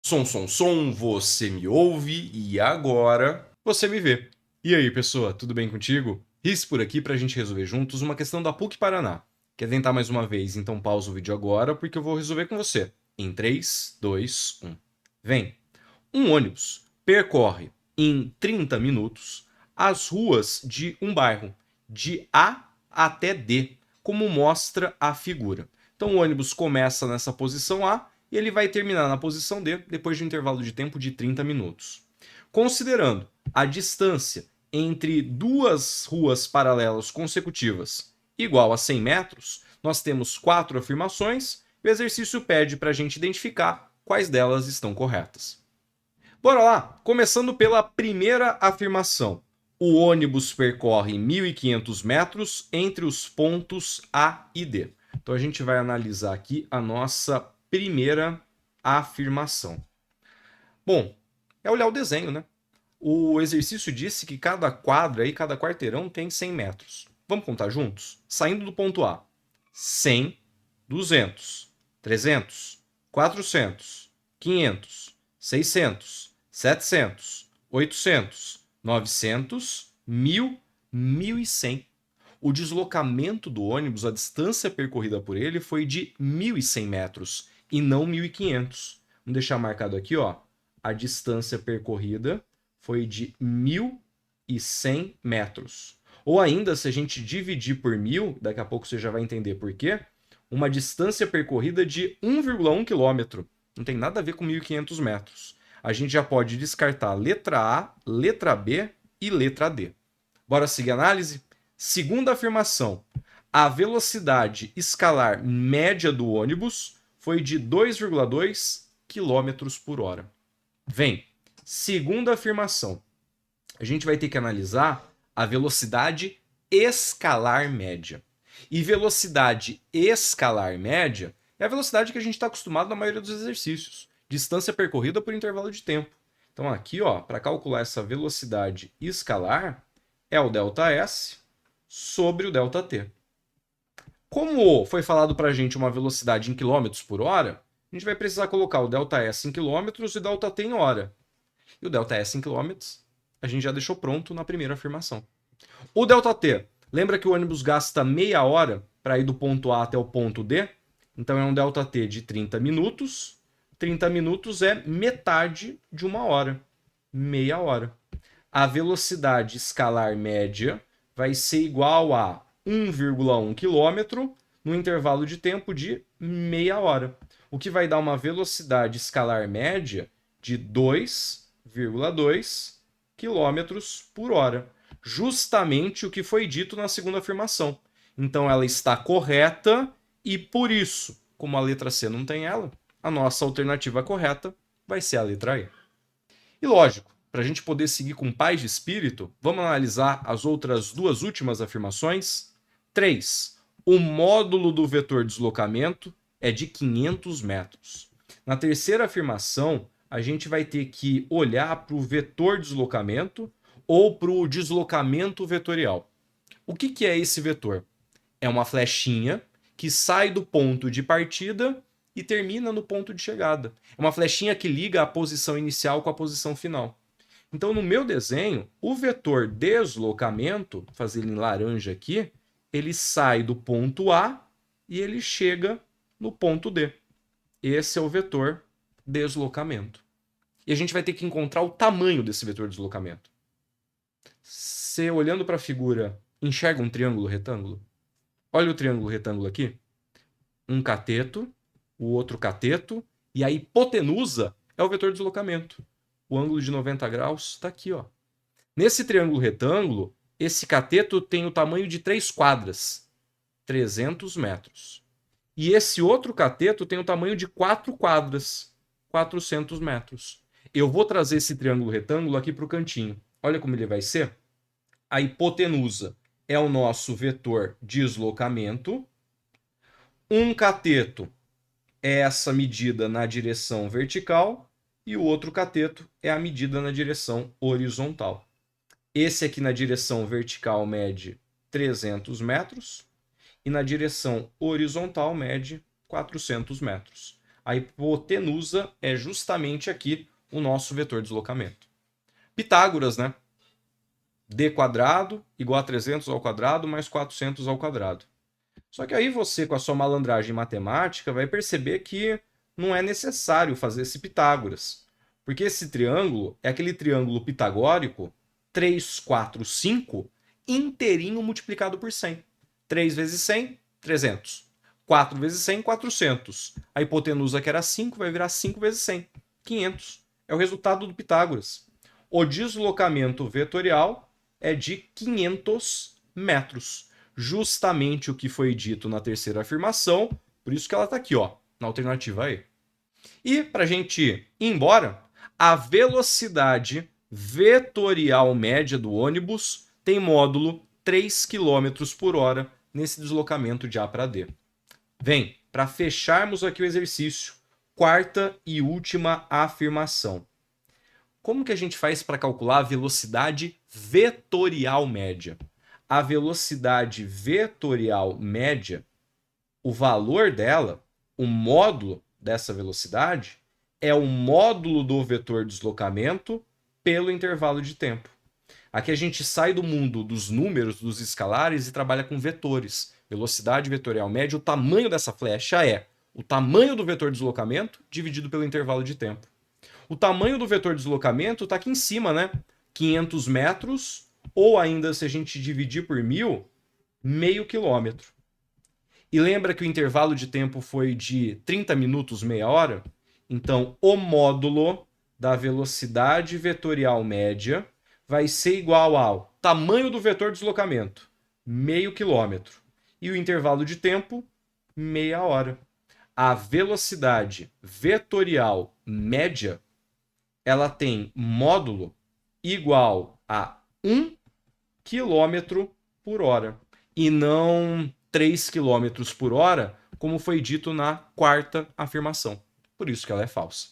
Som, você me ouve e agora você me vê. E aí, pessoa, tudo bem contigo? Riz por aqui pra gente resolver juntos uma questão da PUC Paraná. Quer tentar mais uma vez? Então pausa o vídeo agora porque eu vou resolver com você. Em 3, 2, 1. Vem! Um ônibus percorre em 30 minutos as ruas de um bairro, de A até D, como mostra a figura. Então o ônibus começa nessa posição A e ele vai terminar na posição D depois de um intervalo de tempo de 30 minutos. Considerando a distância entre duas ruas paralelas consecutivas igual a 100 metros, nós temos 4 afirmações e o exercício pede para a gente identificar quais delas estão corretas. Bora lá! Começando pela primeira afirmação. O ônibus percorre 1.500 metros entre os pontos A e D. Então a gente vai analisar aqui a nossa primeira afirmação. Bom, é olhar o desenho, né? O exercício disse que cada quadra e cada quarteirão tem 100 metros. Vamos contar juntos? Saindo do ponto A. 100, 200, 300, 400, 500, 600, 700, 800, 900, 1000, 1100. O deslocamento do ônibus, a distância percorrida por ele foi de 1.100 metros e não 1.500. Vamos deixar marcado aqui, ó. A distância percorrida foi de 1.100 metros. Ou ainda, se a gente dividir por 1.000, daqui a pouco você já vai entender por quê, uma distância percorrida de 1,1 quilômetro. Não tem nada a ver com 1.500 metros. A gente já pode descartar letra A, letra B e letra D. Bora seguir a análise? Segunda afirmação. A velocidade escalar média do ônibus foi de 2,2 km por hora. Vem. Segunda afirmação. A gente vai ter que analisar a velocidade escalar média. E velocidade escalar média é a velocidade que a gente está acostumado na maioria dos exercícios. Distância percorrida por intervalo de tempo. Então aqui, ó, para calcular essa velocidade escalar, é o ΔS sobre o ΔT. Como foi falado para a gente uma velocidade em quilômetros por hora, a gente vai precisar colocar o ΔS em quilômetros e o ΔT em hora. E o ΔS em quilômetros a gente já deixou pronto na primeira afirmação. O ΔT, lembra que o ônibus gasta meia hora para ir do ponto A até o ponto D? Então é um ΔT de 30 minutos. 30 minutos é metade de uma hora. Meia hora. A velocidade escalar média vai ser igual a 1,1 km no intervalo de tempo de meia hora. O que vai dar uma velocidade escalar média de 2,2 km por hora. Justamente o que foi dito na segunda afirmação. Então ela está correta e por isso, como a letra C não tem ela, a nossa alternativa correta vai ser a letra E. E lógico, para a gente poder seguir com paz de espírito, vamos analisar as outras duas últimas afirmações. 3. O módulo do vetor deslocamento é de 500 metros. Na terceira afirmação, a gente vai ter que olhar para o vetor deslocamento ou para o deslocamento vetorial. O que é esse vetor? É uma flechinha que sai do ponto de partida e termina no ponto de chegada. É uma flechinha que liga a posição inicial com a posição final. Então, no meu desenho, o vetor deslocamento, fazer ele em laranja aqui, ele sai do ponto A e ele chega no ponto D. Esse é o vetor deslocamento. E a gente vai ter que encontrar o tamanho desse vetor deslocamento. Você, olhando para a figura, enxerga um triângulo retângulo? Olha o triângulo retângulo aqui. Um cateto, o outro cateto, e a hipotenusa é o vetor deslocamento. O ângulo de 90 graus está aqui, ó. Nesse triângulo retângulo, esse cateto tem o tamanho de 3 quadras, 300 metros. E esse outro cateto tem o tamanho de 4 quadras, 400 metros. Eu vou trazer esse triângulo retângulo aqui para o cantinho. Olha como ele vai ser. A hipotenusa é o nosso vetor deslocamento. Um cateto é essa medida na direção vertical e o outro cateto é a medida na direção horizontal. Esse aqui na direção vertical mede 300 metros e na direção horizontal mede 400 metros. A hipotenusa é justamente aqui o nosso vetor de deslocamento. Pitágoras, né? d² igual a 300 ao quadrado mais 400 ao quadrado. Só que aí você, com a sua malandragem matemática, vai perceber que não é necessário fazer esse Pitágoras. Porque esse triângulo é aquele triângulo pitagórico 3, 4, 5 inteirinho multiplicado por 100. 3 vezes 100, 300. 4 vezes 100, 400. A hipotenusa que era 5 vai virar 5 vezes 100, 500. É o resultado do Pitágoras. O deslocamento vetorial é de 500 metros. Justamente o que foi dito na terceira afirmação, por isso que ela está aqui, ó, na alternativa E. E, para a gente ir embora, a velocidade vetorial média do ônibus tem módulo 3 km por hora nesse deslocamento de A para D. Vem, para fecharmos aqui o exercício, quarta e última afirmação. Como que a gente faz para calcular a velocidade vetorial média? A velocidade vetorial média, o valor dela, o módulo dessa velocidade, é o módulo do vetor deslocamento pelo intervalo de tempo. Aqui a gente sai do mundo dos números, dos escalares e trabalha com vetores. Velocidade vetorial média, o tamanho dessa flecha é o tamanho do vetor deslocamento dividido pelo intervalo de tempo. O tamanho do vetor deslocamento está aqui em cima, né? 500 metros, ou ainda, se a gente dividir por 1000, meio quilômetro. E lembra que o intervalo de tempo foi de 30 minutos, meia hora? Então, o módulo da velocidade vetorial média vai ser igual ao tamanho do vetor deslocamento, meio quilômetro. E o intervalo de tempo, meia hora. A velocidade vetorial média, ela tem módulo igual a 1 km por hora. E não 3 km por hora, como foi dito na quarta afirmação. Por isso que ela é falsa.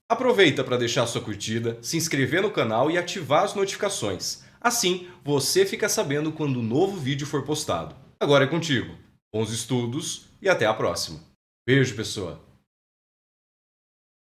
Aproveita para deixar sua curtida, se inscrever no canal e ativar as notificações. Assim, você fica sabendo quando um novo vídeo for postado. Agora é contigo. Bons estudos e até a próxima. Beijo, pessoa!